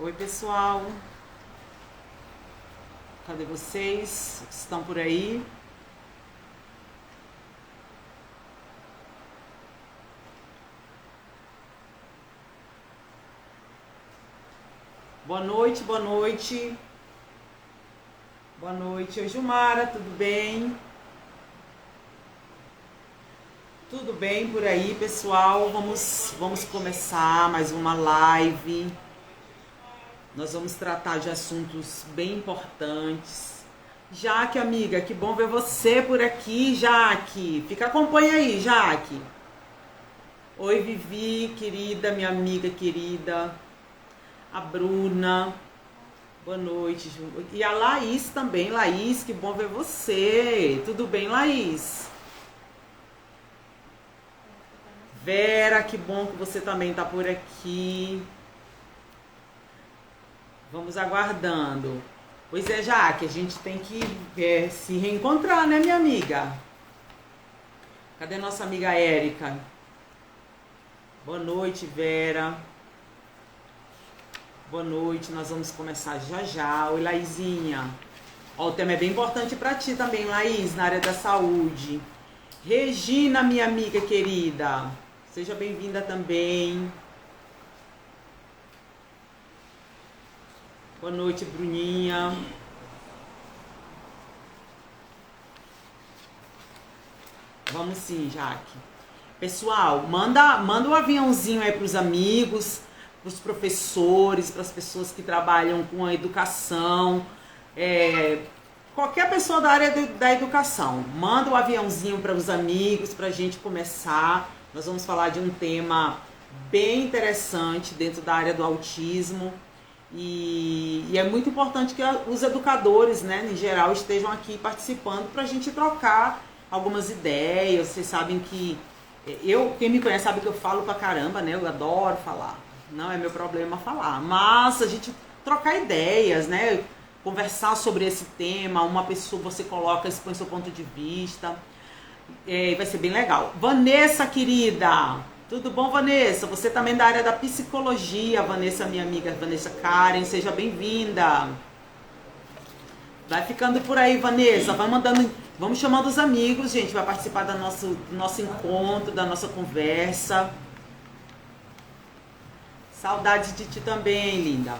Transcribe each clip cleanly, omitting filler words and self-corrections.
Oi, pessoal. Cadê vocês? Estão por aí? Boa noite, boa noite. Boa noite. Oi, Gilmara, tudo bem? Tudo bem por aí, pessoal? Vamos começar mais uma live. Nós vamos tratar de assuntos bem importantes. Jaque, amiga, que bom ver você por aqui, Jaque. Acompanha aí, Jaque. Oi, Vivi, querida, minha amiga querida. A Bruna. Boa noite, Ju. E a Laís também. Laís, que bom ver você. Tudo bem, Laís? Vera, que bom que você também está por aqui. Vamos aguardando. Pois é, Jaque, a gente tem que se reencontrar, né, minha amiga? Cadê nossa amiga Érica? Boa noite, Vera. Boa noite, nós vamos começar já já. Oi, Laizinha. Ó, o tema é bem importante para ti também, Laís, na área da saúde. Regina, minha amiga querida, seja bem-vinda também. Boa noite, Bruninha. Vamos sim, Jaque. Pessoal, manda um aviãozinho aí para os amigos, para os professores, para as pessoas que trabalham com a educação, qualquer pessoa da área da educação. Manda um aviãozinho para os amigos, para a gente começar. Nós vamos falar de um tema bem interessante dentro da área do autismo. E é muito importante que os educadores, né, em geral, estejam aqui participando para a gente trocar algumas ideias. Vocês sabem que quem me conhece sabe que eu falo pra caramba, né? Eu adoro falar. Não é meu problema falar. Mas a gente trocar ideias, né? Conversar sobre esse tema. Uma pessoa, você coloca, expõe seu ponto de vista. Vai ser bem legal. Vanessa, querida. Tudo bom, Vanessa? Você também da área da psicologia, Vanessa, minha amiga Vanessa Karen, seja bem-vinda. Vai ficando por aí, Vanessa, vai mandando, vamos chamando os amigos, gente, vai participar do nosso encontro, da nossa conversa. Saudade de ti também, linda.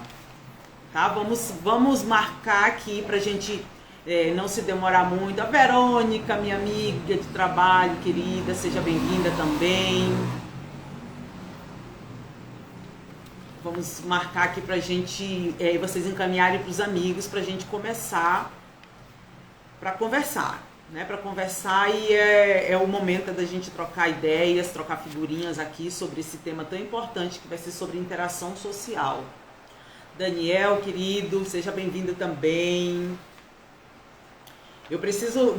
Tá? Vamos marcar aqui pra gente não se demorar muito. A Verônica, minha amiga de trabalho, querida, seja bem-vinda também. Vamos marcar aqui pra gente, vocês encaminharem pros amigos pra gente começar pra conversar, né? Pra conversar e é o momento da gente trocar ideias, trocar figurinhas aqui sobre esse tema tão importante que vai ser sobre interação social. Daniel, querido, seja bem-vindo também.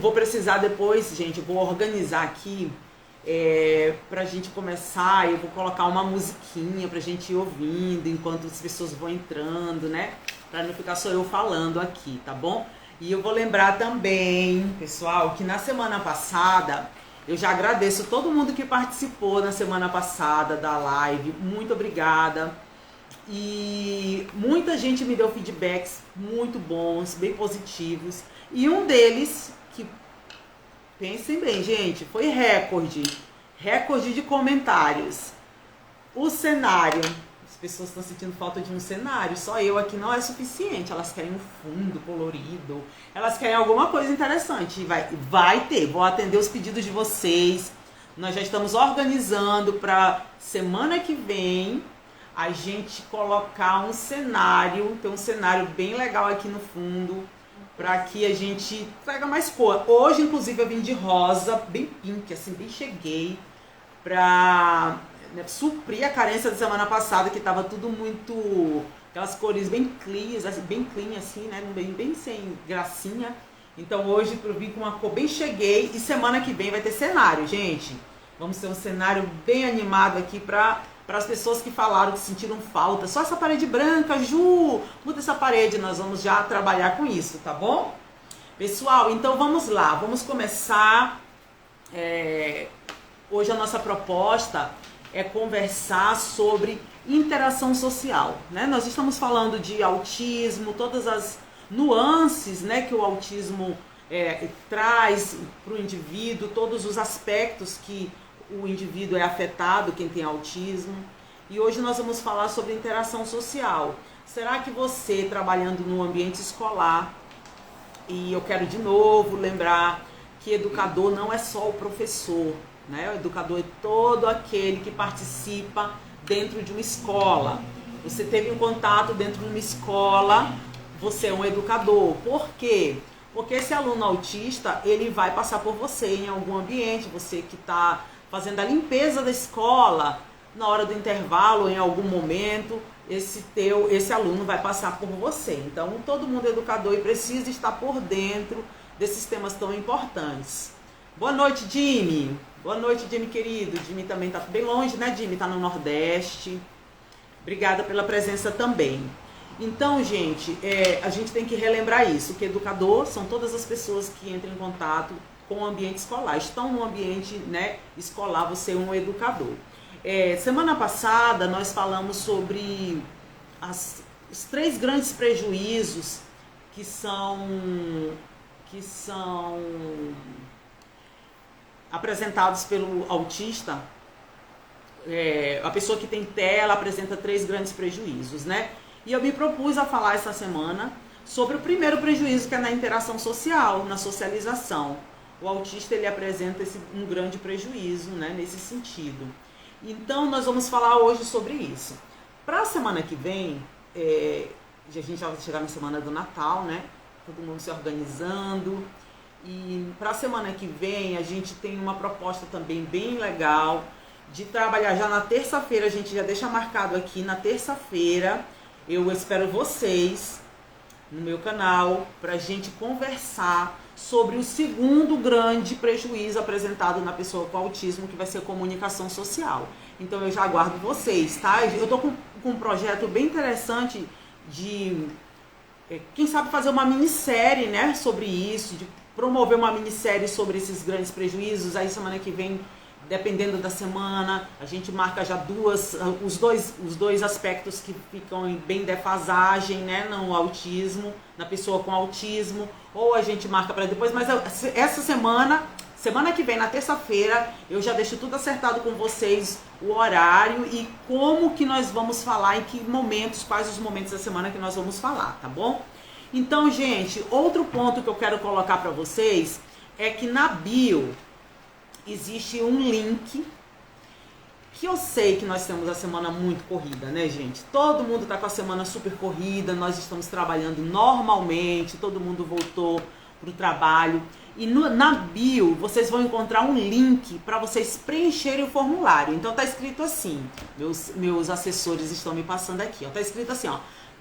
Vou precisar depois, gente, eu vou organizar aqui pra gente começar. Eu vou colocar uma musiquinha pra gente ir ouvindo enquanto as pessoas vão entrando, né? Pra não ficar só eu falando aqui, tá bom? E eu vou lembrar também, pessoal, que na semana passada, eu já agradeço todo mundo que participou na semana passada da live. Muito obrigada. E muita gente me deu feedbacks muito bons, bem positivos. E um deles, que pensem bem, gente, foi recorde de comentários. O cenário, as pessoas estão sentindo falta de um cenário, só eu aqui não é suficiente, elas querem um fundo colorido, elas querem alguma coisa interessante, vai ter, vou atender os pedidos de vocês. Nós já estamos organizando para semana que vem a gente colocar um cenário, tem um cenário bem legal aqui no fundo, para que a gente traga mais cor. Hoje, inclusive, eu vim de rosa, bem pink, assim, bem cheguei, para suprir a carência da semana passada, que estava tudo muito, aquelas cores bem clean, assim, né, bem sem gracinha. Então hoje eu vim com uma cor bem cheguei, e semana que vem vai ter cenário, gente. Vamos ter um cenário bem animado aqui para as pessoas que falaram que sentiram falta. Só essa parede branca, Ju, muda essa parede, nós vamos já trabalhar com isso, tá bom? Pessoal, então vamos lá, vamos começar. Hoje a nossa proposta é conversar sobre interação social, né? Nós estamos falando de autismo, todas as nuances, né, que o autismo traz para o indivíduo, todos os aspectos que o indivíduo é afetado, quem tem autismo. E hoje nós vamos falar sobre interação social. Será que você, trabalhando no ambiente escolar, e eu quero de novo lembrar que educador não é só o professor, né? O educador é todo aquele que participa dentro de uma escola. Você teve um contato dentro de uma escola, você é um educador. Por quê? Porque esse aluno autista, ele vai passar por você em algum ambiente, você que está fazendo a limpeza da escola, na hora do intervalo, em algum momento, esse aluno vai passar por você. Então, todo mundo é educador e precisa estar por dentro desses temas tão importantes. Boa noite, Jimmy. Boa noite, Jimmy querido. Jimmy também está bem longe, né, Jimmy? Está no Nordeste. Obrigada pela presença também. Então, gente, a gente tem que relembrar isso, que educador são todas as pessoas que entram em contato com o ambiente escolar. Estão no ambiente, né, escolar, você é um educador. Semana passada nós falamos sobre os 3 grandes prejuízos que são apresentados pelo autista. A pessoa que tem TEA apresenta 3 grandes prejuízos, né? E eu me propus a falar essa semana sobre o primeiro prejuízo, que é na interação social, na socialização. O autista, ele apresenta um grande prejuízo, né, nesse sentido. Então, nós vamos falar hoje sobre isso. Para a semana que vem, a gente já vai chegar na semana do Natal, né? Todo mundo se organizando. E para a semana que vem, a gente tem uma proposta também bem legal de trabalhar já na terça-feira. A gente já deixa marcado aqui na terça-feira. Eu espero vocês no meu canal para a gente conversar sobre o segundo grande prejuízo apresentado na pessoa com autismo, que vai ser a comunicação social. Então eu já aguardo vocês, tá? Eu tô com um projeto bem interessante de, quem sabe, fazer uma minissérie, né, sobre isso, de promover uma minissérie sobre esses grandes prejuízos. Aí semana que vem, dependendo da semana, a gente marca já os dois aspectos que ficam em bem defasagem, né, no autismo, na pessoa com autismo, ou a gente marca para depois, mas essa semana que vem, na terça-feira, eu já deixo tudo acertado com vocês, o horário e como que nós vamos falar, em que momentos, quais os momentos da semana que nós vamos falar, tá bom? Então, gente, outro ponto que eu quero colocar para vocês é que na bio existe um link, que eu sei que nós temos a semana muito corrida, né, gente? Todo mundo tá com a semana super corrida, nós estamos trabalhando normalmente, todo mundo voltou pro trabalho. E na bio vocês vão encontrar um link para vocês preencherem o formulário. Então tá escrito assim, meus assessores estão me passando aqui, ó, tá escrito assim, ó,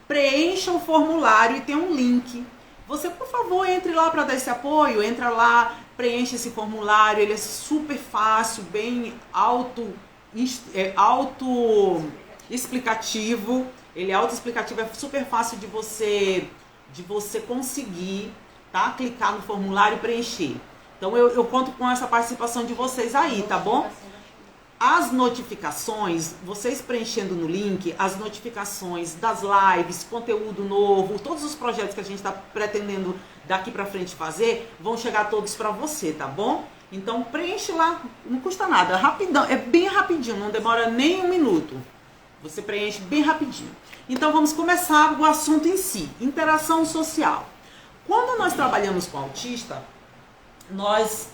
preencha o formulário e tem um link. Você, por favor, entre lá para dar esse apoio, entra lá, preenche esse formulário, ele é super fácil, bem auto-explicativo, ele é auto-explicativo, é super fácil de você conseguir, tá? Clicar no formulário e preencher. Então eu conto com essa participação de vocês aí, tá bom? As notificações, vocês preenchendo no link, as notificações das lives, conteúdo novo, todos os projetos que a gente está pretendendo daqui para frente fazer, vão chegar todos para você, tá bom? Então preenche lá, não custa nada, rapidão, é bem rapidinho, não demora nem 1 minuto. Você preenche bem rapidinho. Então vamos começar o assunto em si, interação social. Quando nós trabalhamos com autista, nós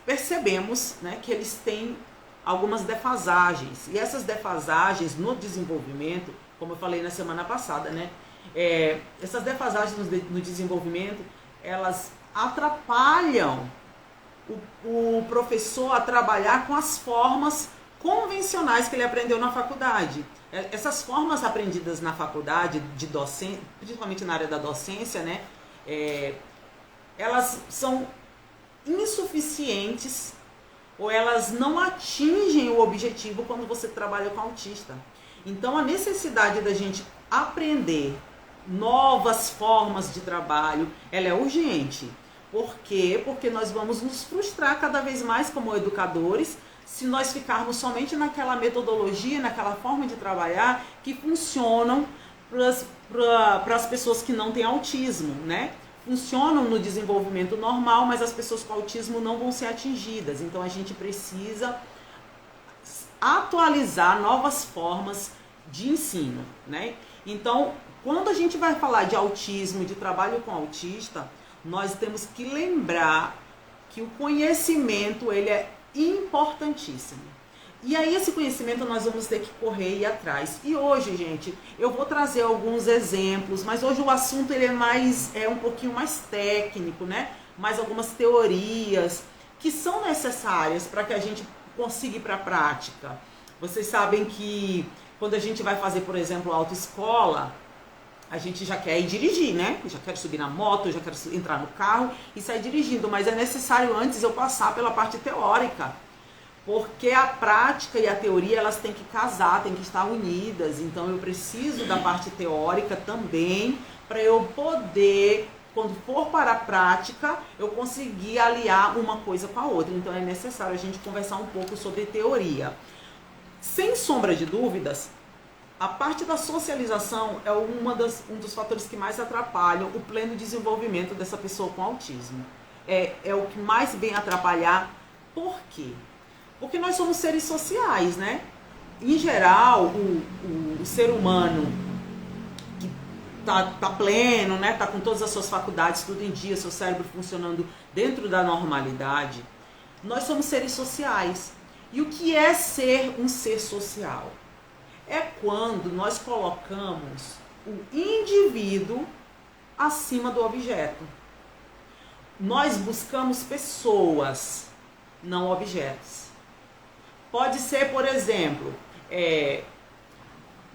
percebemos, né, que eles têm algumas defasagens. E essas defasagens no desenvolvimento, como eu falei na semana passada, né, essas defasagens no desenvolvimento, elas atrapalham o professor a trabalhar com as formas convencionais que ele aprendeu na faculdade. Essas formas aprendidas na faculdade, de docência, principalmente na área da docência, né, elas são insuficientes ou elas não atingem o objetivo quando você trabalha com autista. Então a necessidade da gente aprender novas formas de trabalho, ela é urgente. Por quê? Porque nós vamos nos frustrar cada vez mais como educadores se nós ficarmos somente naquela metodologia, naquela forma de trabalhar que funcionam para as pessoas que não têm autismo, né? Funcionam no desenvolvimento normal, mas as pessoas com autismo não vão ser atingidas. Então a gente precisa atualizar novas formas de ensino, né? Então, quando a gente vai falar de autismo, de trabalho com autista, nós temos que lembrar que o conhecimento, ele é importantíssimo. E aí esse conhecimento nós vamos ter que correr e ir atrás. E hoje, gente, eu vou trazer alguns exemplos, mas hoje o assunto ele é um pouquinho mais técnico, né? Mais algumas teorias que são necessárias para que a gente consiga ir para a prática. Vocês sabem que quando a gente vai fazer, por exemplo, autoescola, a gente já quer ir dirigir, né? Já quero subir na moto, já quero entrar no carro e sair dirigindo. Mas é necessário antes eu passar pela parte teórica. Porque a prática e a teoria, elas têm que casar, têm que estar unidas. Então eu preciso da parte teórica também para eu poder, quando for para a prática, eu conseguir aliar uma coisa com a outra. Então é necessário a gente conversar um pouco sobre teoria. Sem sombra de dúvidas, a parte da socialização é um dos fatores que mais atrapalham o pleno desenvolvimento dessa pessoa com autismo. É o que mais vem atrapalhar. Por quê? Porque nós somos seres sociais, né? Em geral, o ser humano que tá pleno, né? Tá com todas as suas faculdades, tudo em dia, seu cérebro funcionando dentro da normalidade, nós somos seres sociais. E o que é ser um ser social? É quando nós colocamos o indivíduo acima do objeto. Nós buscamos pessoas, não objetos. Pode ser, por exemplo,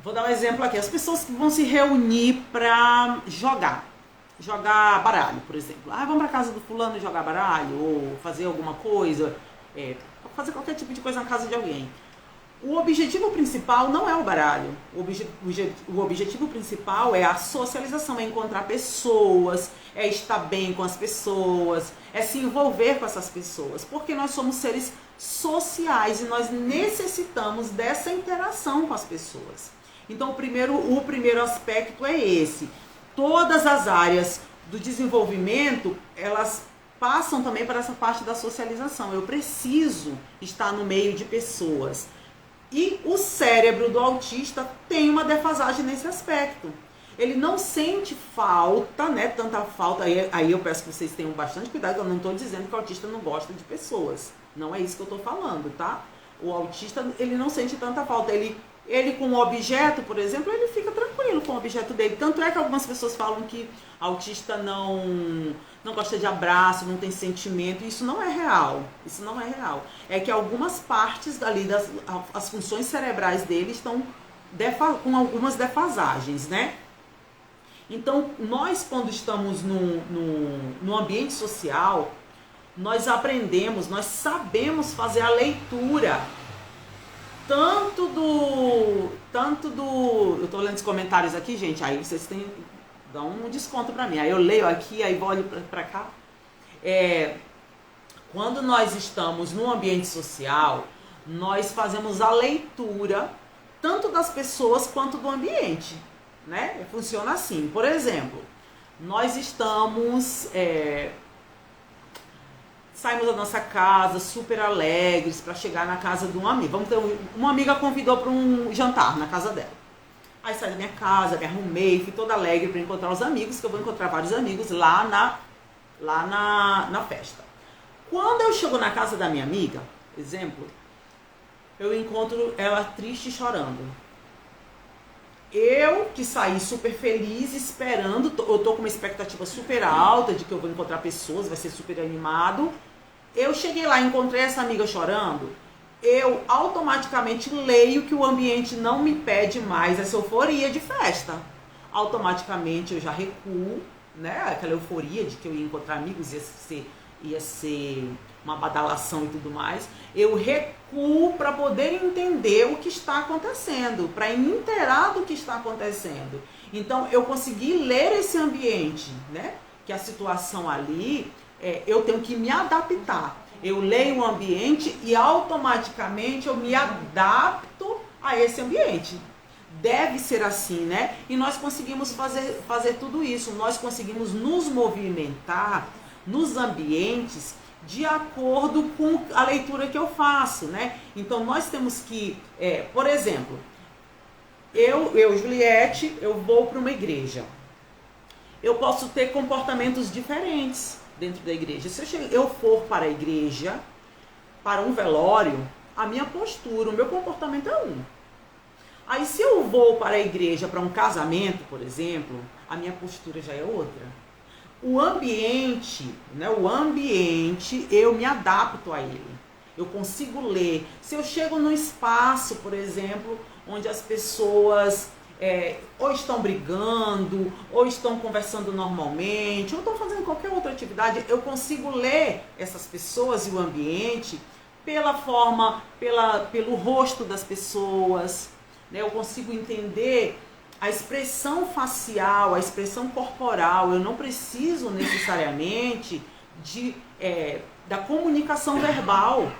vou dar um exemplo aqui, as pessoas que vão se reunir para jogar baralho, por exemplo. Vamos para casa do fulano jogar baralho, ou fazer alguma coisa, fazer qualquer tipo de coisa na casa de alguém. O objetivo principal não é o baralho. O objetivo principal é a socialização, é encontrar pessoas, é estar bem com as pessoas, é se envolver com essas pessoas. Porque nós somos seres sociais e nós necessitamos dessa interação com as pessoas. Então, o primeiro aspecto é esse. Todas as áreas do desenvolvimento, elas passam também para essa parte da socialização. Eu preciso estar no meio de pessoas. E o cérebro do autista tem uma defasagem nesse aspecto. Ele não sente falta, né? Tanta falta. Aí eu peço que vocês tenham bastante cuidado, eu não estou dizendo que o autista não gosta de pessoas. Não é isso que eu estou falando, tá? O autista, ele não sente tanta falta. Ele com o objeto, por exemplo, ele fica tranquilo com o objeto dele. Tanto é que algumas pessoas falam que autista não gosta de abraço, não tem sentimento. Isso não é real. Isso não é real. É que algumas partes dali, as funções cerebrais dele estão com algumas defasagens, né? Então, nós quando estamos no ambiente social, nós aprendemos, nós sabemos fazer a leitura tanto do eu tô lendo os comentários aqui, gente, aí vocês dão um desconto pra mim, aí eu leio aqui, aí olho pra cá. Quando nós estamos no ambiente social, nós fazemos a leitura tanto das pessoas quanto do ambiente, né? Funciona assim, por exemplo, nós estamos saímos da nossa casa super alegres para chegar na casa de um amigo. Vamos ter uma amiga convidou para um jantar na casa dela. Aí saí da minha casa, me arrumei, fui toda alegre para encontrar os amigos, que eu vou encontrar vários amigos lá na festa. Quando eu chego na casa da minha amiga, exemplo, eu encontro ela triste e chorando. Eu que saí super feliz, esperando, eu tô com uma expectativa super alta de que eu vou encontrar pessoas, vai ser super animado. Eu cheguei lá e encontrei essa amiga chorando, eu automaticamente leio que o ambiente não me pede mais essa euforia de festa. Automaticamente eu já recuo, né? Aquela euforia de que eu ia encontrar amigos, ia ser uma badalação e tudo mais. Eu recuo para poder entender o que está acontecendo, para me inteirar do que está acontecendo. Então eu consegui ler esse ambiente, né? Que a situação ali eu tenho que me adaptar. Eu leio o ambiente e automaticamente eu me adapto a esse ambiente. Deve ser assim, né? E nós conseguimos fazer tudo isso. Nós conseguimos nos movimentar nos ambientes de acordo com a leitura que eu faço, né? Então nós temos que, por exemplo, eu, Juliette, eu vou para uma igreja. Eu posso ter comportamentos diferentes dentro da igreja. Se eu for para a igreja, para um velório, a minha postura, o meu comportamento é um. Aí se eu vou para a igreja, para um casamento, por exemplo, a minha postura já é outra. O ambiente, né? O ambiente, eu me adapto a ele. Eu consigo ler. Se eu chego num espaço, por exemplo, onde as pessoas ou estão brigando, ou estão conversando normalmente, ou estão fazendo qualquer outra atividade, eu consigo ler essas pessoas e o ambiente pela forma, pelo rosto das pessoas, né? Eu consigo entender a expressão facial, a expressão corporal. Eu não preciso necessariamente da comunicação verbal.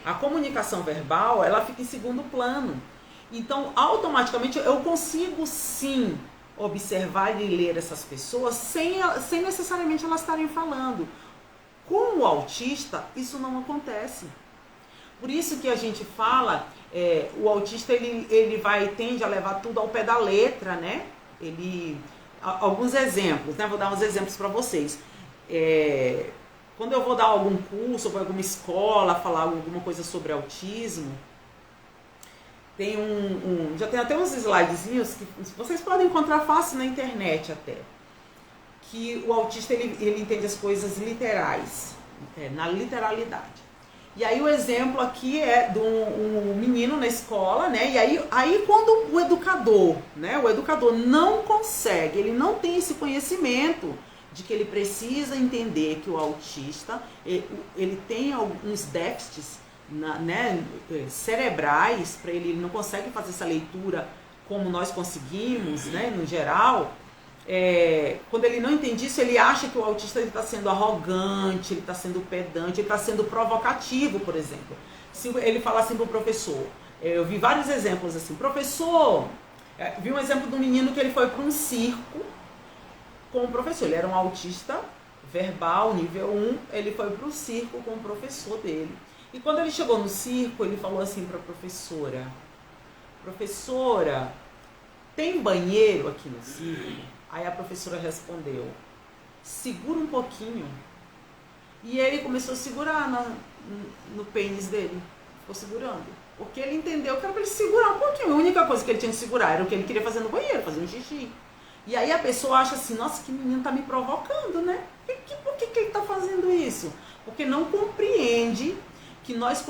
A comunicação verbal, ela fica em segundo plano. Então, automaticamente, eu consigo sim observar e ler essas pessoas sem necessariamente elas estarem falando. Com o autista, isso não acontece. Por isso que a gente fala, o autista ele tende a levar tudo ao pé da letra, né? Alguns exemplos, né? Vou dar uns exemplos para vocês. Quando eu vou dar algum curso, ou para alguma escola, falar alguma coisa sobre autismo, tem já tem até uns slidezinhos que vocês podem encontrar fácil na internet até. Que o autista ele entende as coisas literais, na literalidade. E aí o exemplo aqui é de um menino na escola, né? E aí quando o educador não consegue, ele não tem esse conhecimento de que ele precisa entender que o autista, ele tem alguns déficits cerebrais, para ele não consegue fazer essa leitura como nós conseguimos, né, no geral. Quando ele não entende isso, ele acha que o autista está sendo arrogante, ele está sendo pedante, ele está sendo provocativo, por exemplo. Se ele fala assim para o professor, eu vi vários exemplos assim, professor, vi um exemplo de um menino que ele foi para um circo com o professor, ele era um autista verbal, nível 1, ele foi para o circo com o professor dele. E quando ele chegou no circo, ele falou assim para a professora, professora, tem banheiro aqui no circo? Aí a professora respondeu, segura um pouquinho. E ele começou a segurar no pênis dele, ficou segurando. Porque ele entendeu que era para ele segurar um pouquinho. A única coisa que ele tinha que segurar era o que ele queria fazer no banheiro, fazer um xixi. E aí a pessoa acha assim, nossa, que menino tá me provocando, né? Por que ele tá fazendo isso? Porque não compreende que nós,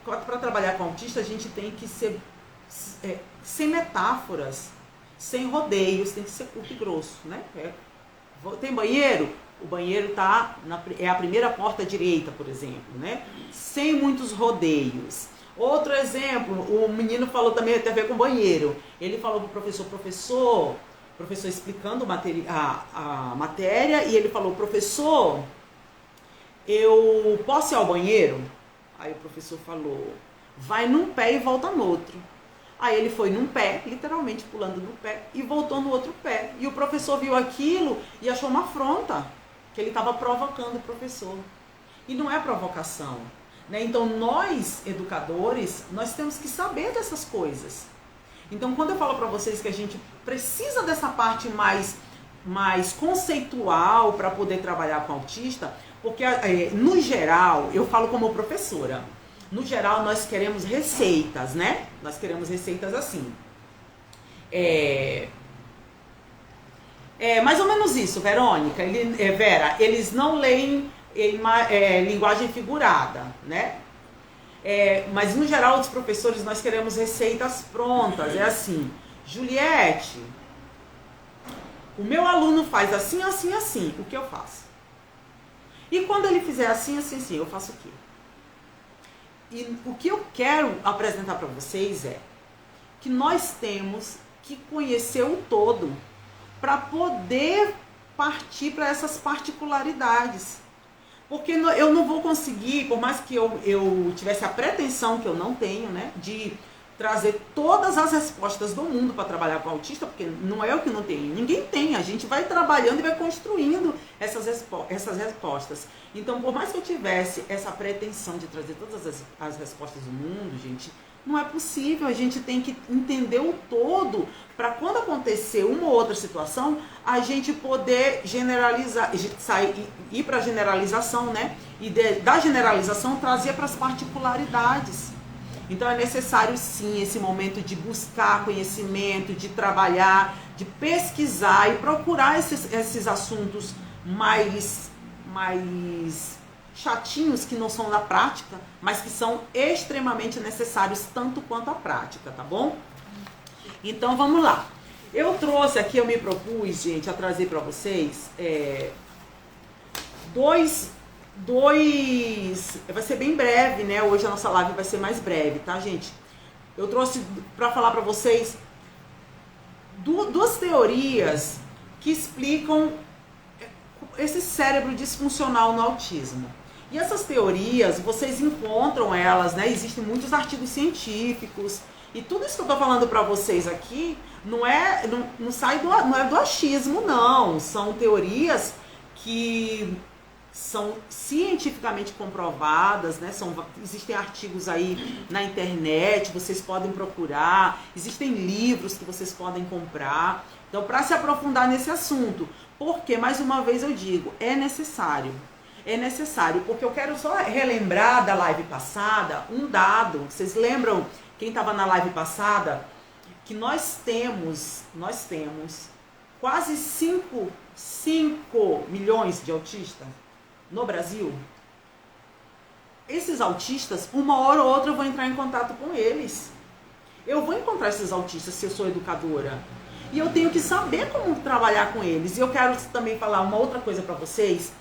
para trabalhar com autista, a gente tem que ser sem metáforas, sem rodeios, tem que ser curto e grosso, né? Tem banheiro? O banheiro é a primeira porta direita, por exemplo, né? Sem muitos rodeios. Outro exemplo, o menino falou também, tem a ver com banheiro. Ele falou pro professor, professor explicando a matéria, e ele falou, professor, eu posso ir ao banheiro? Aí o professor falou, vai num pé e volta no outro. Aí ele foi num pé, literalmente pulando no pé, e voltou no outro pé. E o professor viu aquilo e achou uma afronta, que ele estava provocando o professor. E não é provocação, né? Então nós, educadores, nós temos que saber dessas coisas. Então quando eu falo para vocês que a gente precisa dessa parte mais conceitual para poder trabalhar com autista, porque no geral, eu falo como professora, no geral nós queremos receitas, né? Nós queremos receitas assim. Mais ou menos isso, Verônica, Vera, eles não leem linguagem figurada, né? Mas no geral, os professores, nós queremos receitas prontas. É assim, Juliette, o meu aluno faz assim, assim, assim, o que eu faço? E quando ele fizer assim, assim, assim, eu faço o quê? E o que eu quero apresentar para vocês é que nós temos que conhecer o todo para poder partir para essas particularidades. Porque eu não vou conseguir, por mais que eu tivesse a pretensão, que eu não tenho, né, de trazer todas as respostas do mundo para trabalhar com autista, porque não é eu que não tenho, ninguém tem, a gente vai trabalhando e vai construindo essas respostas. Então, por mais que eu tivesse essa pretensão de trazer todas as respostas do mundo, gente, não é possível, a gente tem que entender o todo para quando acontecer uma ou outra situação, a gente poder generalizar, ir para a generalização, né? E da generalização trazer para as particularidades. Então é necessário sim esse momento de buscar conhecimento, de trabalhar, de pesquisar e procurar esses assuntos mais chatinhos, que não são da prática, mas que são extremamente necessários tanto quanto a prática, tá bom? Então vamos lá. Eu trouxe aqui, eu me propus, gente, a trazer para vocês vai ser bem breve, né? Hoje a nossa live vai ser mais breve, tá, gente? Eu trouxe para falar para vocês duas teorias que explicam esse cérebro disfuncional no autismo. E essas teorias, vocês encontram elas, né? Existem muitos artigos científicos. E tudo isso que eu tô falando para vocês aqui não é do achismo, não. São teorias que são cientificamente comprovadas, né? Existem artigos aí na internet, vocês podem procurar, existem livros que vocês podem comprar. Então, para se aprofundar nesse assunto, porque, mais uma vez eu digo, é necessário, porque eu quero só relembrar da live passada um dado. Vocês lembram, quem estava na live passada, que nós temos quase 5 milhões de autistas no Brasil. Esses autistas, uma hora ou outra eu vou entrar em contato com eles. Eu vou encontrar esses autistas se eu sou educadora. E eu tenho que saber como trabalhar com eles. E eu quero também falar uma outra coisa para vocês,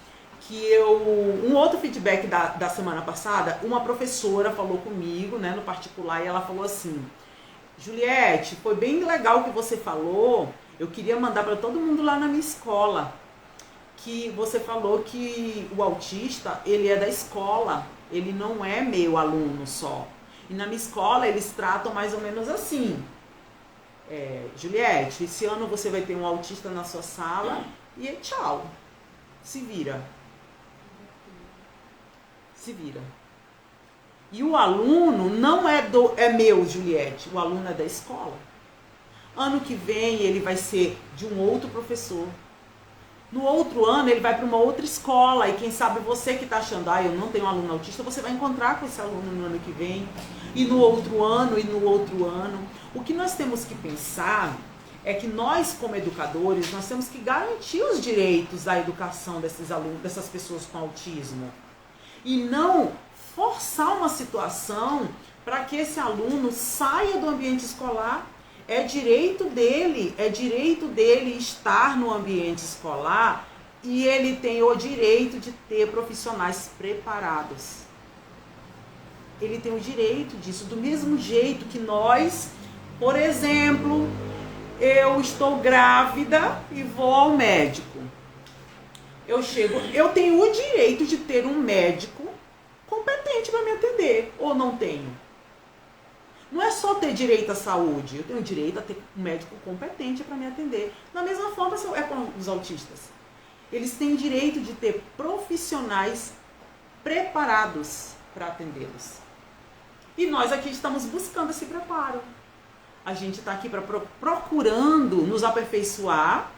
um outro feedback da semana passada, uma professora falou comigo, né, no particular, e ela falou assim: Juliette, foi bem legal o que você falou, eu queria mandar para todo mundo lá na minha escola, que você falou que o autista, ele é da escola, ele não é meu aluno só. E na minha escola eles tratam mais ou menos assim: Juliette, esse ano você vai ter um autista na sua sala e tchau, se vira. E o aluno não é meu, Juliette, o aluno é da escola. Ano que vem ele vai ser de um outro professor. No outro ano ele vai para uma outra escola, e quem sabe você que está achando, eu não tenho um aluno autista, você vai encontrar com esse aluno no ano que vem, e no outro ano, e no outro ano. O que nós temos que pensar é que nós, como educadores, nós temos que garantir os direitos da educação desses alunos, dessas pessoas com autismo, e não forçar uma situação para que esse aluno saia do ambiente escolar. É direito dele estar no ambiente escolar, e ele tem o direito de ter profissionais preparados. Ele tem o direito disso, do mesmo jeito que nós, por exemplo, eu estou grávida e vou ao médico. Eu tenho o direito de ter um médico competente para me atender, ou não tenho? Não é só ter direito à saúde, eu tenho direito a ter um médico competente para me atender. Da mesma forma é com os autistas. Eles têm direito de ter profissionais preparados para atendê-los. E nós aqui estamos buscando esse preparo. A gente está aqui procurando nos aperfeiçoar,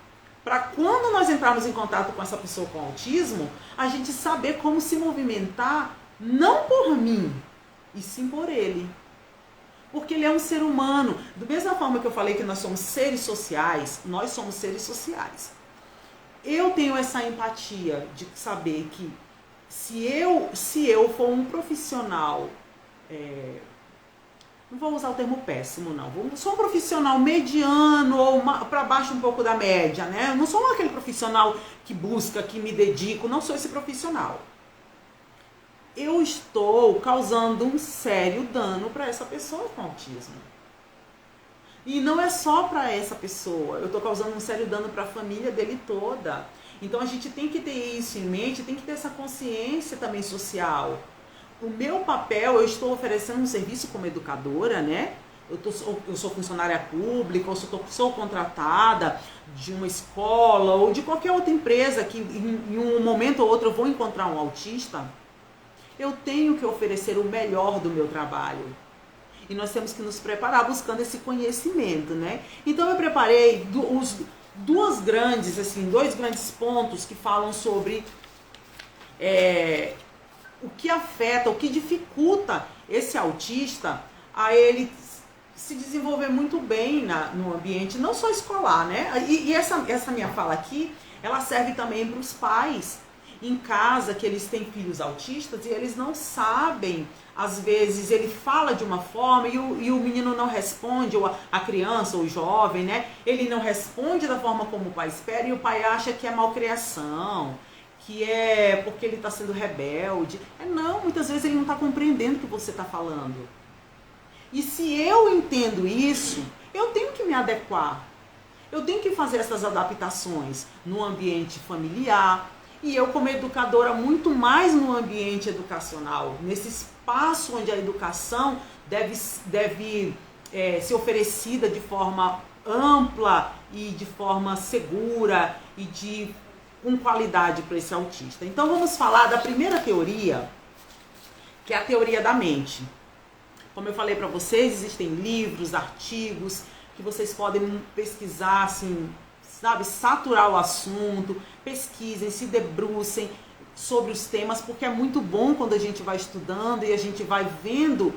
para quando nós entrarmos em contato com essa pessoa com autismo, a gente saber como se movimentar, não por mim, e sim por ele. Porque ele é um ser humano. Da mesma forma que eu falei que nós somos seres sociais, nós somos seres sociais. Eu tenho essa empatia de saber que se eu for um profissional, não vou usar o termo péssimo, não. Sou um profissional mediano ou para baixo um pouco da média, né? Eu não sou aquele profissional que busca, que me dedico, não sou esse profissional. Eu estou causando um sério dano para essa pessoa com autismo. E não é só para essa pessoa, eu estou causando um sério dano para a família dele toda. Então a gente tem que ter isso em mente, tem que ter essa consciência também social. O meu papel, eu estou oferecendo um serviço como educadora, né? Eu sou funcionária pública, ou sou contratada de uma escola ou de qualquer outra empresa que em um momento ou outro eu vou encontrar um autista. Eu tenho que oferecer o melhor do meu trabalho. E nós temos que nos preparar buscando esse conhecimento, né? Então eu preparei dois grandes pontos que falam sobre o que afeta, o que dificulta esse autista a ele se desenvolver muito bem no ambiente, não só escolar, né? E essa minha fala aqui, ela serve também para os pais em casa, que eles têm filhos autistas e eles não sabem, às vezes ele fala de uma forma e o menino não responde, ou a criança ou o jovem, né? Ele não responde da forma como o pai espera e o pai acha que é malcriação, que é porque ele está sendo rebelde. Não, muitas vezes ele não está compreendendo o que você está falando. E se eu entendo isso, eu tenho que me adequar. Eu tenho que fazer essas adaptações no ambiente familiar. E eu, como educadora, muito mais no ambiente educacional, nesse espaço onde a educação deve ser oferecida de forma ampla e de forma segura e com qualidade para esse autista. Então vamos falar da primeira teoria, que é a teoria da mente. Como eu falei para vocês, existem livros, artigos que vocês podem pesquisar, assim, sabe, saturar o assunto, pesquisem, se debrucem sobre os temas, porque é muito bom quando a gente vai estudando e a gente vai vendo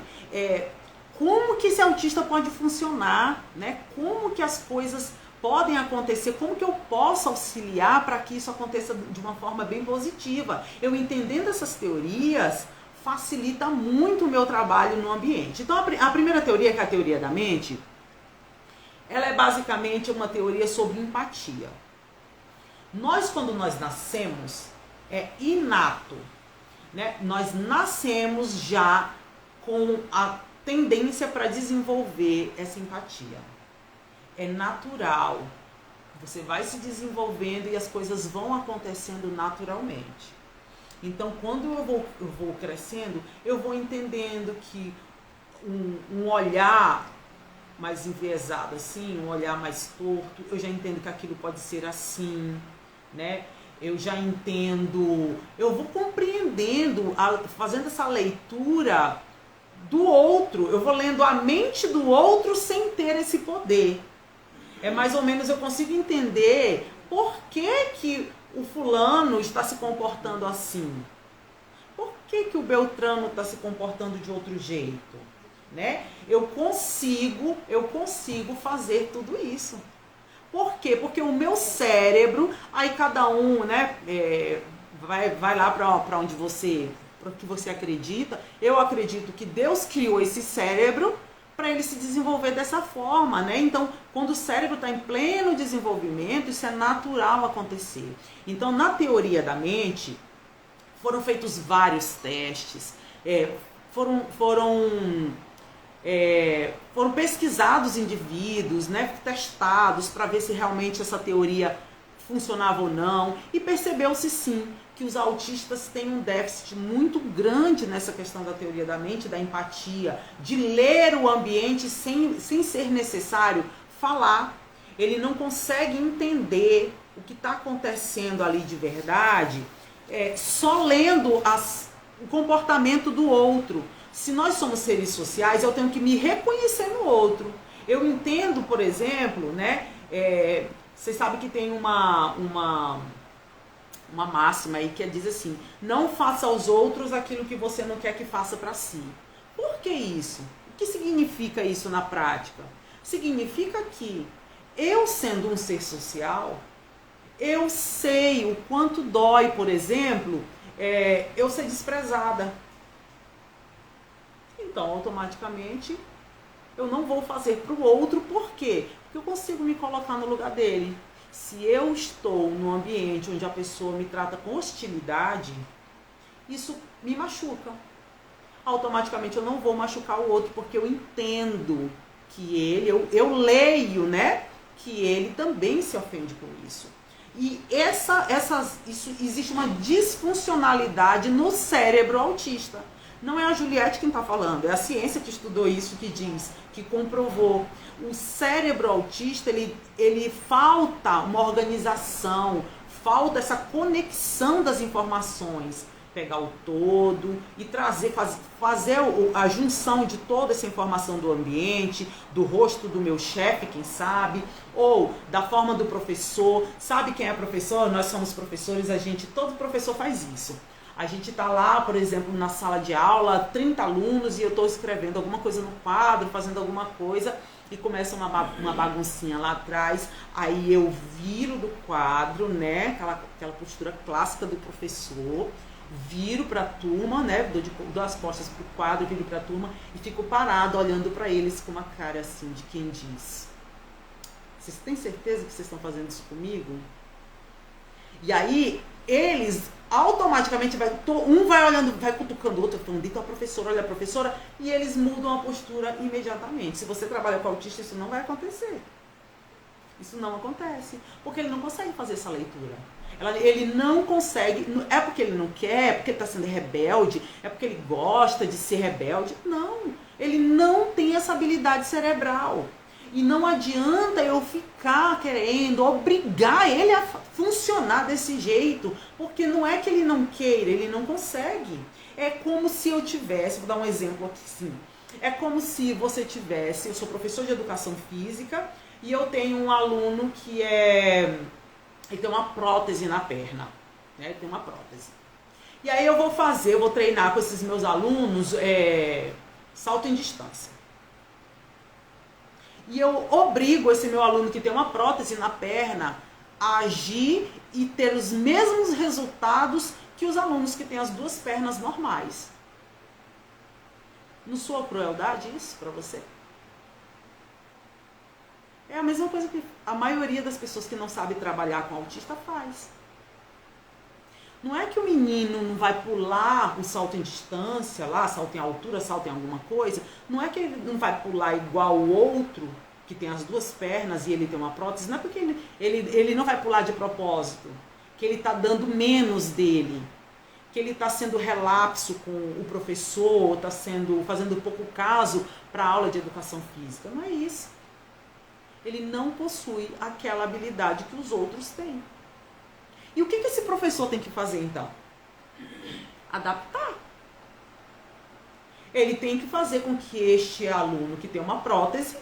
como que esse autista pode funcionar, né? Como que as coisas podem acontecer, como que eu posso auxiliar para que isso aconteça de uma forma bem positiva. Eu entendendo essas teorias, facilita muito o meu trabalho no ambiente. Então a primeira teoria, que é a teoria da mente, ela é basicamente uma teoria sobre empatia. Quando nós nascemos, é inato, né? Nós nascemos já com a tendência para desenvolver essa empatia. É natural. Você vai se desenvolvendo e as coisas vão acontecendo naturalmente. Então, quando eu vou crescendo, eu vou entendendo que um olhar mais enviesado assim, um olhar mais torto, eu já entendo que aquilo pode ser assim, né? Eu já entendo, eu vou compreendendo, fazendo essa leitura do outro, eu vou lendo a mente do outro sem ter esse poder. É mais ou menos, eu consigo entender por que o fulano está se comportando assim. Por que o Beltrano está se comportando de outro jeito? Né? Eu consigo fazer tudo isso. Por quê? Porque o meu cérebro, aí cada um, né, vai lá para onde para o que você acredita. Eu acredito que Deus criou esse cérebro para ele se desenvolver dessa forma, né? Então, quando o cérebro está em pleno desenvolvimento, isso é natural acontecer. Então, na teoria da mente, foram feitos vários testes, foram pesquisados indivíduos, né, testados para ver se realmente essa teoria funcionava ou não, e percebeu-se sim que os autistas têm um déficit muito grande nessa questão da teoria da mente, da empatia, de ler o ambiente sem ser necessário falar. Ele não consegue entender o que está acontecendo ali de verdade, só lendo o comportamento do outro. Se nós somos seres sociais, eu tenho que me reconhecer no outro. Eu entendo, por exemplo, né? Vocês sabem que tem uma máxima aí que diz assim: não faça aos outros aquilo que você não quer que faça para si. Por que isso? O que significa isso na prática? Significa que eu, sendo um ser social, eu sei o quanto dói, por exemplo, eu ser desprezada. Então, automaticamente, eu não vou fazer para o outro. Por quê? Porque eu consigo me colocar no lugar dele. Se eu estou num ambiente onde a pessoa me trata com hostilidade, isso me machuca. Automaticamente eu não vou machucar o outro, porque eu entendo que eu leio, né, que ele também se ofende com isso. E existe uma disfuncionalidade no cérebro autista. Não é a Juliette quem está falando, é a ciência que estudou isso, que diz, que comprovou. O cérebro autista, ele falta uma organização, falta essa conexão das informações. Pegar o todo e fazer a junção de toda essa informação do ambiente, do rosto do meu chefe, quem sabe, ou da forma do professor. Sabe quem é professor? Nós somos professores, todo professor faz isso. A gente está lá, por exemplo, na sala de aula, 30 alunos, e eu estou escrevendo alguma coisa no quadro, fazendo alguma coisa, e começa uma baguncinha lá atrás, aí eu viro do quadro, né, aquela postura clássica do professor, viro para a turma, né, dou as costas para o quadro, viro para a turma e fico parado olhando para eles com uma cara assim de quem diz: vocês têm certeza que vocês estão fazendo isso comigo? E aí eles automaticamente um vai olhando, vai cutucando o outro, falando: dito a professora, olha a professora, e eles mudam a postura imediatamente. Se você trabalha com autista, isso não vai acontecer. Isso não acontece, porque ele não consegue fazer essa leitura. Ele não consegue, é porque ele não quer, é porque ele está sendo rebelde, é porque ele gosta de ser rebelde. Não, ele não tem essa habilidade cerebral. E não adianta eu ficar querendo obrigar ele a funcionar desse jeito, porque não é que ele não queira, ele não consegue. É como se eu tivesse, vou dar um exemplo aqui sim, é como se você tivesse, eu sou professor de educação física e eu tenho um aluno que ele tem uma prótese na perna, né? Ele tem uma prótese. E aí eu vou treinar com esses meus alunos salto em distância. E eu obrigo esse meu aluno que tem uma prótese na perna a agir e ter os mesmos resultados que os alunos que têm as duas pernas normais. Não soa crueldade isso para você? É a mesma coisa que a maioria das pessoas que não sabe trabalhar com autista faz. Não é que o menino não vai pular o salto em distância, lá, salto em altura, salto em alguma coisa. Não é que ele não vai pular igual o outro, que tem as duas pernas e ele tem uma prótese. Não é porque ele não vai pular de propósito, que ele está dando menos dele, que ele está sendo relapso com o professor, está fazendo pouco caso para a aula de educação física. Não é isso. Ele não possui aquela habilidade que os outros têm. E o que esse professor tem que fazer então? Adaptar. Ele tem que fazer com que este aluno que tem uma prótese,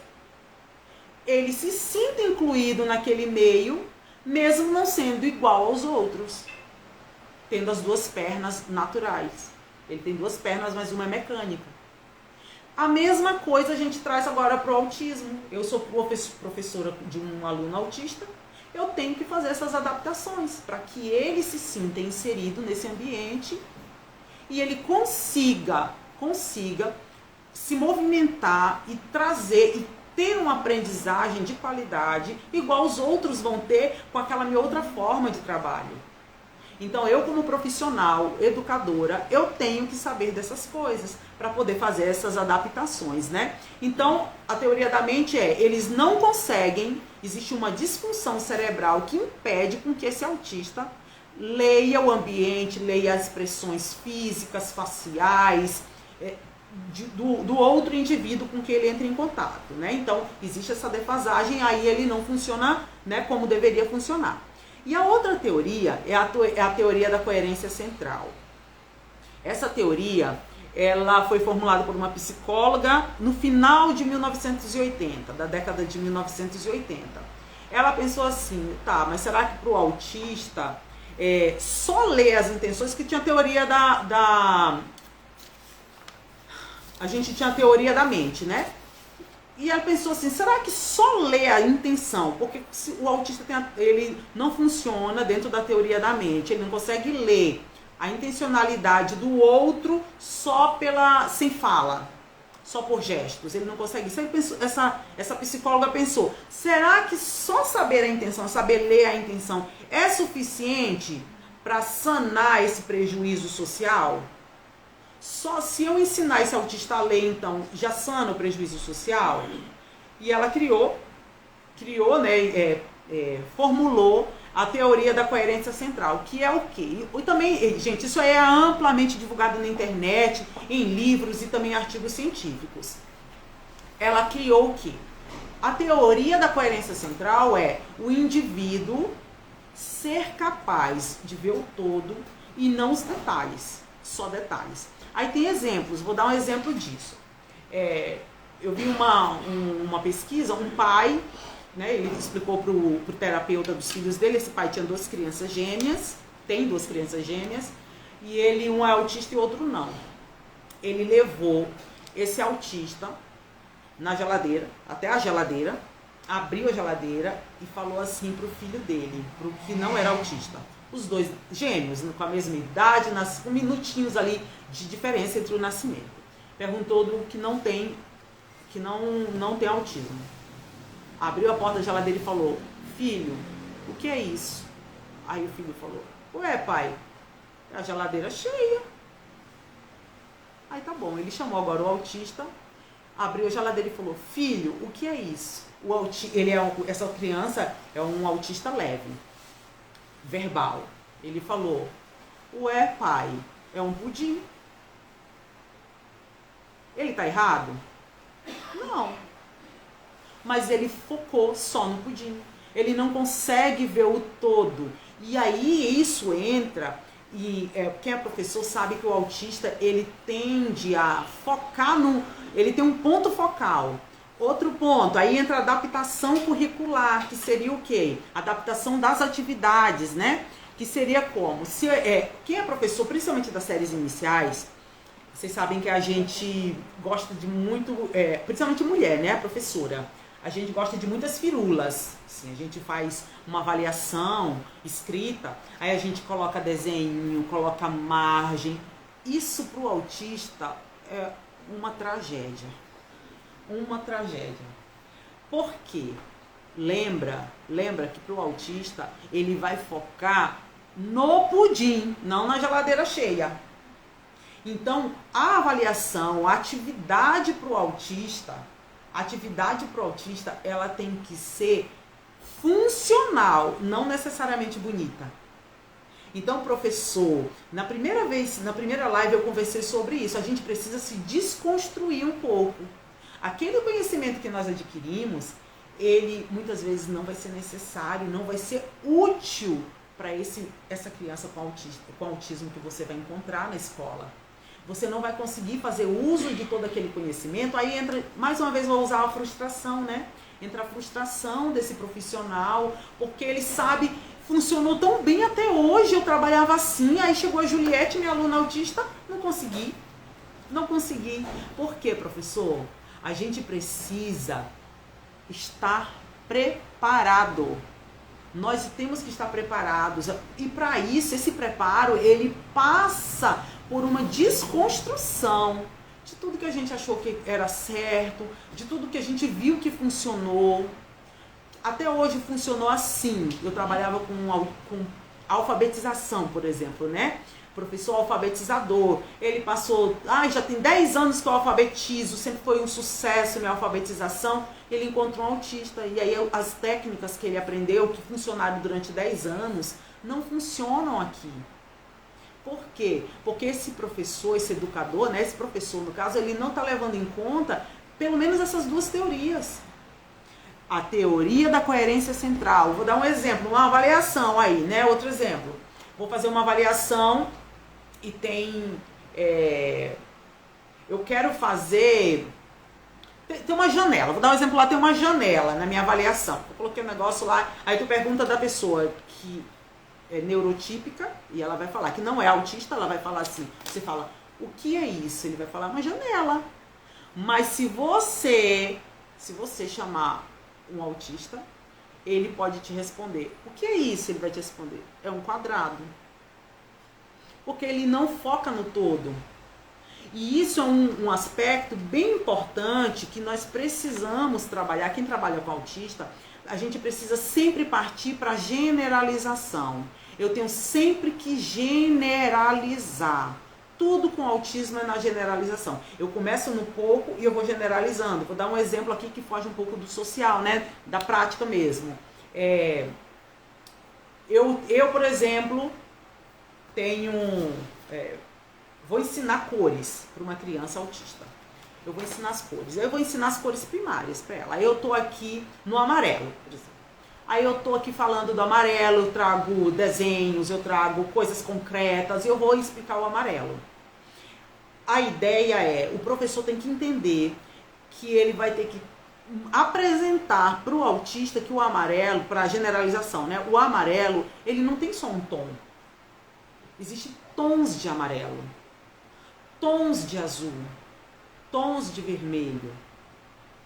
ele se sinta incluído naquele meio, mesmo não sendo igual aos outros, tendo as duas pernas naturais. Ele tem duas pernas, mas uma é mecânica. A mesma coisa a gente traz agora para o autismo. Eu sou professora de um aluno autista, eu tenho que fazer essas adaptações para que ele se sinta inserido nesse ambiente e ele consiga se movimentar e trazer e ter uma aprendizagem de qualidade igual os outros vão ter com aquela minha outra forma de trabalho. Então, eu como profissional, educadora, eu tenho que saber dessas coisas para poder fazer essas adaptações, né? Então, a teoria da mente eles não conseguem, existe uma disfunção cerebral que impede com que esse autista leia o ambiente, leia as expressões físicas, faciais, do outro indivíduo com que ele entra em contato, né? Então, existe essa defasagem, aí ele não funciona, né, como deveria funcionar. E a outra teoria é a teoria da coerência central. Essa teoria, ela foi formulada por uma psicóloga no final de 1980, da década de 1980. Ela pensou assim, tá, mas será que para o autista só ler as intenções, que tinha a teoria a gente tinha a teoria da mente, né? E ela pensou assim, será que só ler a intenção? Porque o autista ele não funciona dentro da teoria da mente, ele não consegue ler a intencionalidade do outro sem fala, só por gestos, ele não consegue. Essa psicóloga pensou, será que só saber a intenção, saber ler a intenção é suficiente para sanar esse prejuízo social? Só se eu ensinar esse autista a ler, então, já sana o prejuízo social? E ela criou, né, formulou a teoria da coerência central, que é o quê? E também, gente, isso aí é amplamente divulgado na internet, em livros e também em artigos científicos. Ela criou o quê? A teoria da coerência central é o indivíduo ser capaz de ver o todo e não os detalhes, só detalhes. Aí tem exemplos, vou dar um exemplo disso. Eu vi uma pesquisa, um pai, né, ele explicou para o terapeuta dos filhos dele, esse pai tinha duas crianças gêmeas, tem duas crianças gêmeas, e um é autista e outro não. Ele levou esse autista na geladeira, até a geladeira, abriu a geladeira e falou assim pro filho dele, pro que não era autista. Os dois gêmeos, com a mesma idade, com minutinhos ali de diferença entre o nascimento. Perguntou do que não tem autismo. Abriu a porta da geladeira e falou: filho, o que é isso? Aí o filho falou: ué, pai, é a geladeira cheia. Aí tá bom, ele chamou agora o autista, abriu a geladeira e falou: filho, o que é isso? Essa criança é um autista leve, verbal. Ele falou: ué, pai, é um pudim. Ele tá errado? Não. Mas ele focou só no pudim. Ele não consegue ver o todo. E aí isso entra, e quem é professor sabe que o autista, ele tende a focar ele tem um ponto focal. Outro ponto, aí entra a adaptação curricular, que seria o quê? Adaptação das atividades, né? Que seria como? Quem é professor, principalmente das séries iniciais, vocês sabem que a gente gosta de muito, principalmente mulher, né? A professora. A gente gosta de muitas firulas. Assim, a gente faz uma avaliação escrita, aí a gente coloca desenho, coloca margem. Isso para o autista é uma tragédia. Uma tragédia. Por quê? Lembra que para o autista ele vai focar no pudim, não na geladeira cheia. Então, a avaliação, a atividade para o autista, ela tem que ser funcional, não necessariamente bonita. Então, professor, na primeira live eu conversei sobre isso. A gente precisa se desconstruir um pouco. Aquele conhecimento que nós adquirimos, ele muitas vezes não vai ser necessário, não vai ser útil para essa criança com autismo que você vai encontrar na escola. Você não vai conseguir fazer uso de todo aquele conhecimento. Aí entra, mais uma vez vou usar a frustração, né? Entra a frustração desse profissional, porque ele sabe, funcionou tão bem até hoje, eu trabalhava assim, aí chegou a Juliette, minha aluna autista, não consegui. Por quê, professor? A gente precisa estar preparado. Nós temos que estar preparados. E para isso, esse preparo, ele passa por uma desconstrução de tudo que a gente achou que era certo, de tudo que a gente viu que funcionou. Até hoje funcionou assim. Eu trabalhava com alfabetização, por exemplo, né? Professor alfabetizador. Ele passou, já tem 10 anos que eu alfabetizo, sempre foi um sucesso minha alfabetização. Ele encontrou um autista e aí as técnicas que ele aprendeu, que funcionaram durante 10 anos, não funcionam aqui. Por quê? Porque esse professor, esse educador, né, esse professor no caso, ele não está levando em conta pelo menos essas duas teorias. A teoria da coerência central. Vou dar um exemplo, uma avaliação aí, né? Outro exemplo. Vou fazer uma avaliação e tem... eu quero fazer... Tem uma janela, vou dar um exemplo lá, tem uma janela na minha avaliação. Eu coloquei um negócio lá, aí tu pergunta da pessoa que é neurotípica, e ela vai falar que não é autista, ela vai falar assim, você fala, o que é isso? Ele vai falar, uma janela. Mas se você chamar um autista, ele pode te responder, o que é isso? Ele vai te responder, é um quadrado. Porque ele não foca no todo. E isso é um aspecto bem importante que nós precisamos trabalhar. Quem trabalha com autista, a gente precisa sempre partir para a generalização. Eu tenho sempre que generalizar. Tudo com autismo é na generalização. Eu começo no pouco e eu vou generalizando. Vou dar um exemplo aqui que foge um pouco do social, né? Da prática mesmo. Por exemplo, tenho... vou ensinar cores para uma criança autista. Eu vou ensinar as cores. Eu vou ensinar as cores primárias para ela. Aí eu tô aqui no amarelo, por exemplo. Aí eu tô aqui falando do amarelo, eu trago desenhos, eu trago coisas concretas e eu vou explicar o amarelo. A ideia é, o professor tem que entender que ele vai ter que apresentar para o autista que o amarelo, para a generalização, né? O amarelo, ele não tem só um tom. Existem tons de amarelo, tons de azul, tons de vermelho,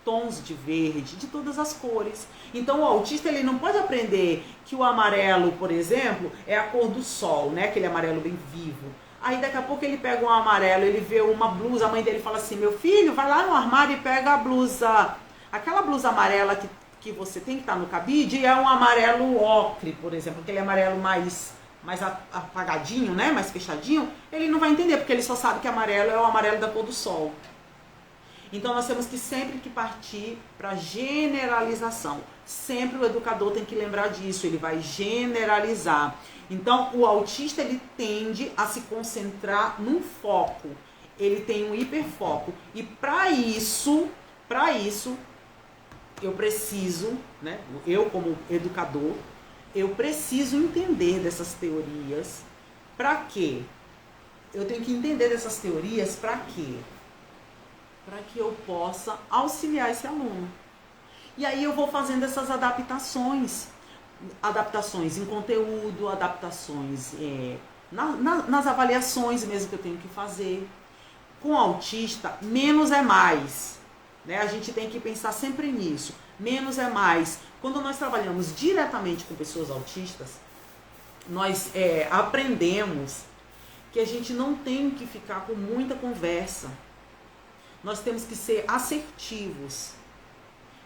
tons de verde, de todas as cores. Então o autista ele não pode aprender que o amarelo, por exemplo, é a cor do sol, né? Aquele amarelo bem vivo. Aí daqui a pouco ele pega um amarelo, ele vê uma blusa, a mãe dele fala assim, meu filho, vai lá no armário e pega a blusa, aquela blusa amarela que você tem que estar no cabide, é um amarelo ocre, por exemplo, aquele amarelo mais apagadinho, né? Mais fechadinho, ele não vai entender, porque ele só sabe que amarelo é o amarelo da cor do sol. Então nós temos que sempre que partir para generalização. Sempre o educador tem que lembrar disso, ele vai generalizar. Então o autista ele tende a se concentrar num foco, ele tem um hiperfoco. E para isso, eu preciso, né? Eu como educador, eu preciso entender dessas teorias. Para quê? Eu tenho que entender dessas teorias para quê? Para que eu possa auxiliar esse aluno. E aí eu vou fazendo essas adaptações em conteúdo, adaptações nas avaliações mesmo que eu tenho que fazer. Com autista, menos é mais, né? A gente tem que pensar sempre nisso, menos é mais. Quando nós trabalhamos diretamente com pessoas autistas, nós aprendemos que a gente não tem que ficar com muita conversa. Nós temos que ser assertivos.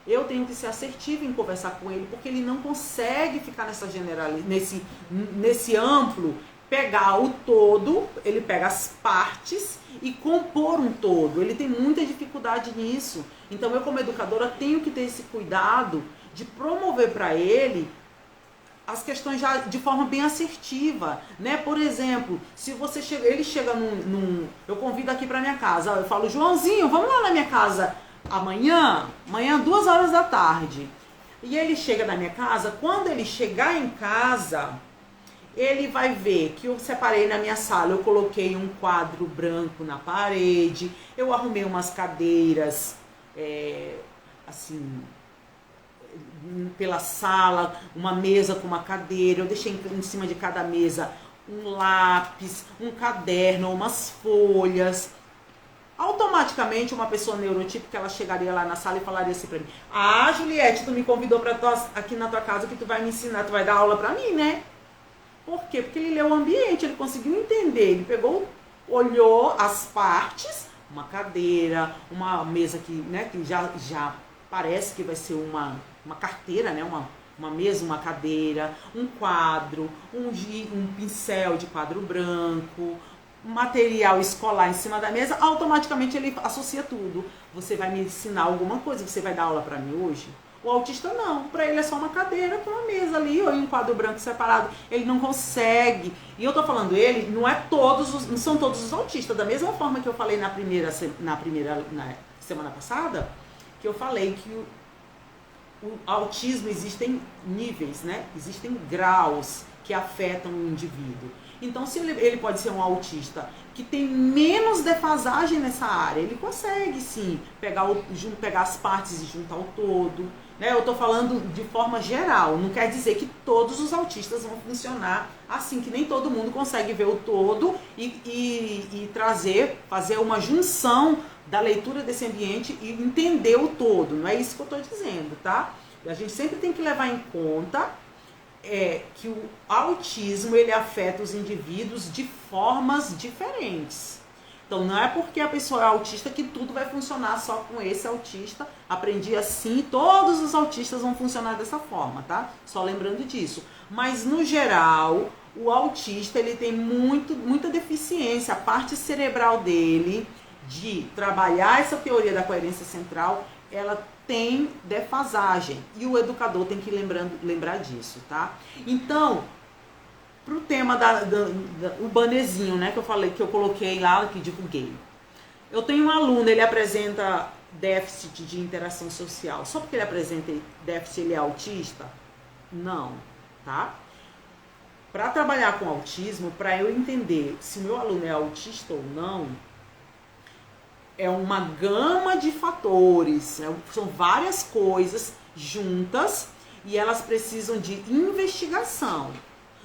Eu tenho que ser assertivo em conversar com ele, porque ele não consegue ficar nesse amplo, pegar o todo, ele pega as partes e compor um todo. Ele tem muita dificuldade nisso. Então eu como educadora tenho que ter esse cuidado de promover para ele as questões já de forma bem assertiva, né? Por exemplo, se você ele chega eu convido aqui para minha casa, eu falo, Joãozinho, vamos lá na minha casa amanhã 2h da tarde. E ele chega na minha casa, quando ele chegar em casa, ele vai ver que eu separei na minha sala, eu coloquei um quadro branco na parede, eu arrumei umas cadeiras, assim, pela sala, uma mesa com uma cadeira, eu deixei em cima de cada mesa um lápis, um caderno, umas folhas. Automaticamente uma pessoa neurotípica, ela chegaria lá na sala e falaria assim pra mim, Juliette, tu me convidou aqui na tua casa que tu vai me ensinar, tu vai dar aula pra mim, né? Por quê? Porque ele leu o ambiente, ele conseguiu entender, ele pegou, olhou as partes, uma cadeira, uma mesa que já parece que vai ser uma carteira, né? Uma mesa, uma cadeira, um quadro, um pincel de quadro branco, um material escolar em cima da mesa, automaticamente ele associa tudo. Você vai me ensinar alguma coisa, você vai dar aula para mim hoje? O autista não, para ele é só uma cadeira com uma mesa ali, ou um quadro branco separado, ele não consegue. E eu tô falando ele, não são todos os autistas, da mesma forma que eu falei na semana passada, que eu falei que o autismo existem níveis, né? Existem graus que afetam o indivíduo. Então, se ele pode ser um autista que tem menos defasagem nessa área, ele consegue sim pegar as partes e juntar o todo. Né? Eu estou falando de forma geral, não quer dizer que todos os autistas vão funcionar assim, que nem todo mundo consegue ver o todo e fazer uma junção da leitura desse ambiente e entender o todo. Não é isso que eu estou dizendo, tá? A gente sempre tem que levar em conta que o autismo ele afeta os indivíduos de formas diferentes. Então não é porque a pessoa é autista que tudo vai funcionar só com esse autista. Aprendi assim, todos os autistas vão funcionar dessa forma, tá? Só lembrando disso. Mas no geral, o autista ele tem muita deficiência. A parte cerebral dele de trabalhar essa teoria da coerência central ela tem defasagem e o educador tem que lembrar disso, tá? Então, pro tema o bannerzinho, né, que eu falei, que eu coloquei lá, que divulguei. Eu tenho um aluno, ele apresenta déficit de interação social. Só porque ele apresenta déficit, ele é autista? Não, tá? Para trabalhar com autismo, para eu entender se o meu aluno é autista ou não, é uma gama de fatores, são várias coisas juntas e elas precisam de investigação.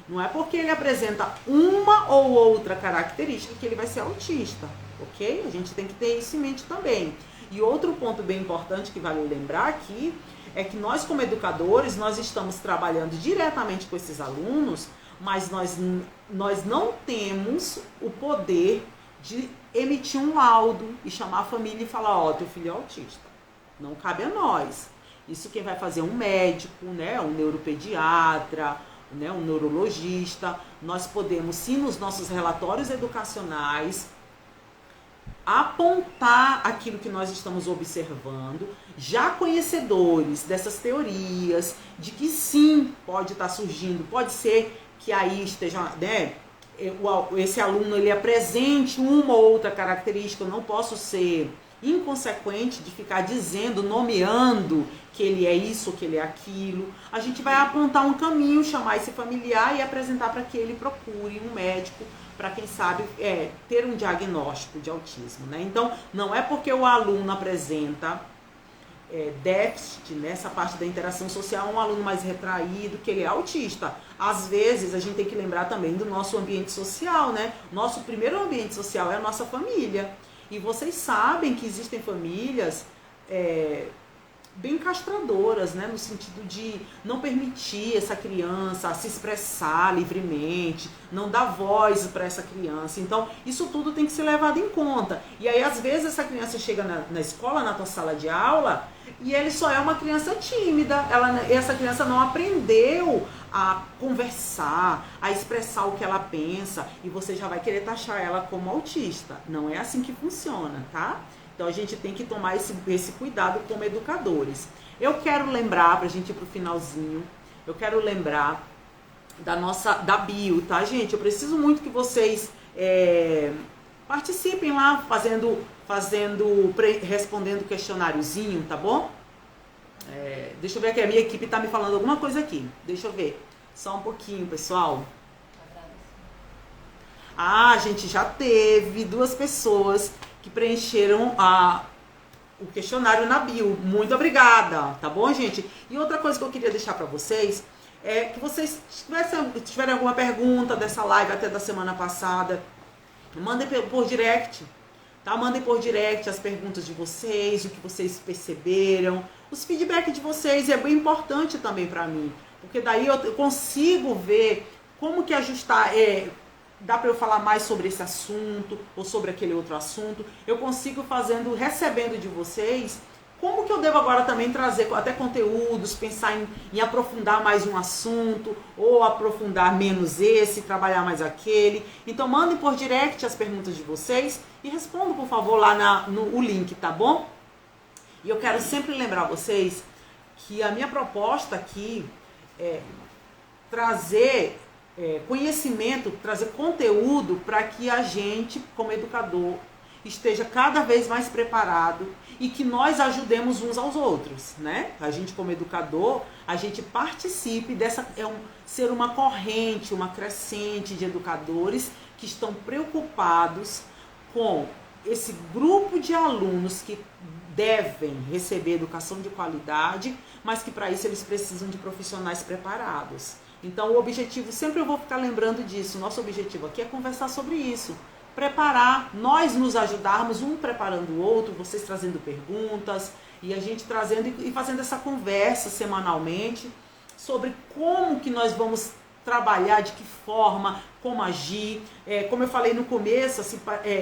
Não é porque ele apresenta uma ou outra característica que ele vai ser autista, ok? A gente tem que ter isso em mente também. E outro ponto bem importante que vale lembrar aqui é que nós, como educadores, nós estamos trabalhando diretamente com esses alunos, mas nós não temos o poder de emitir um laudo e chamar a família e falar, ó, teu filho é autista. Não cabe a nós. Isso quem vai fazer é um médico, né, um neuropediatra, né, um neurologista. Nós podemos, sim, nos nossos relatórios educacionais, apontar aquilo que nós estamos observando, já conhecedores dessas teorias, de que sim, pode estar surgindo, pode ser que aí esteja, né, esse aluno ele apresente uma ou outra característica. Eu não posso ser inconsequente de ficar dizendo, nomeando que ele é isso, que ele é aquilo. A gente vai apontar um caminho, chamar esse familiar e apresentar para que ele procure um médico, para quem sabe ter um diagnóstico de autismo, né? Então, não é porque o aluno apresenta déficit nessa parte da interação social, um aluno mais retraído, que ele é autista. Às vezes, a gente tem que lembrar também do nosso ambiente social, né? Nosso primeiro ambiente social é a nossa família. E vocês sabem que existem famílias bem castradoras, né? No sentido de não permitir essa criança se expressar livremente, não dar voz para essa criança. Então, isso tudo tem que ser levado em conta. E aí, às vezes, essa criança chega na escola, na tua sala de aula, e ele só é uma criança tímida. Essa criança não aprendeu a conversar, a expressar o que ela pensa, e você já vai querer taxar ela como autista. Não é assim que funciona, tá? Então a gente tem que tomar esse cuidado como educadores. Eu quero lembrar, pra gente ir pro finalzinho, eu quero lembrar da bio, tá, gente? Eu preciso muito que vocês participem lá, respondendo o questionáriozinho, tá bom? Deixa eu ver aqui, a minha equipe tá me falando alguma coisa aqui. Deixa eu ver. Só um pouquinho, pessoal. Ah, gente, já teve 2 pessoas que preencheram o questionário na bio. Muito obrigada, tá bom, gente? E outra coisa que eu queria deixar pra vocês é que vocês tiverem alguma pergunta dessa live até da semana passada, mandem por direct, tá? Mandem por direct as perguntas de vocês, o que vocês perceberam, os feedbacks de vocês é bem importante também pra mim, porque daí eu consigo ver como que ajustar, dá para eu falar mais sobre esse assunto ou sobre aquele outro assunto. Eu consigo recebendo de vocês, como que eu devo agora também trazer até conteúdos, pensar em aprofundar mais um assunto, ou aprofundar menos esse, trabalhar mais aquele. Então mandem por direct as perguntas de vocês e respondam, por favor, lá no link, tá bom? E eu quero sempre lembrar vocês que a minha proposta aqui é trazer conhecimento, trazer conteúdo para que a gente, como educador, esteja cada vez mais preparado e que nós ajudemos uns aos outros, né? A gente, como educador, a gente participe ser uma corrente, uma crescente de educadores que estão preocupados com esse grupo de alunos que devem receber educação de qualidade, mas que para isso eles precisam de profissionais preparados. Então o objetivo, sempre eu vou ficar lembrando disso, o nosso objetivo aqui é conversar sobre isso, preparar, nós nos ajudarmos, um preparando o outro, vocês trazendo perguntas, e a gente trazendo e fazendo essa conversa semanalmente sobre como que nós vamos trabalhar, de que forma, como agir. Como eu falei no começo, assim,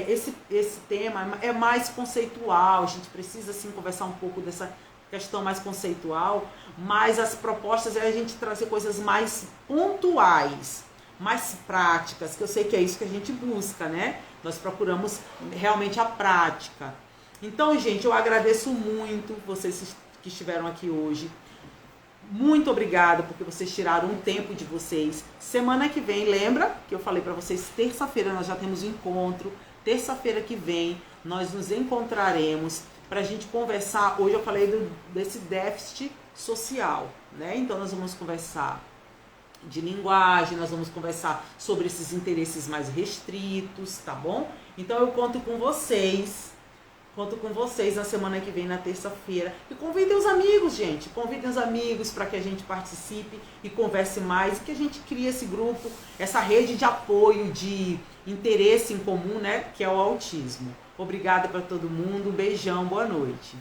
esse tema é mais conceitual, a gente precisa assim, conversar um pouco dessa questão mais conceitual, mas as propostas é a gente trazer coisas mais pontuais, mais práticas, que eu sei que é isso que a gente busca, né? Nós procuramos realmente a prática. Então, gente, eu agradeço muito vocês que estiveram aqui hoje. Muito obrigada porque vocês tiraram um tempo de vocês. Semana que vem, lembra que eu falei para vocês, terça-feira nós já temos um encontro. Terça-feira que vem nós nos encontraremos para a gente conversar. Hoje eu falei desse déficit social, né? Então nós vamos conversar de linguagem, nós vamos conversar sobre esses interesses mais restritos, tá bom? Então eu conto com vocês. Conto com vocês na semana que vem, na terça-feira. E convidem os amigos, gente. Convidem os amigos para que a gente participe e converse mais. E que a gente crie esse grupo, essa rede de apoio, de interesse em comum, né? Que é o autismo. Obrigada para todo mundo. Um beijão, boa noite.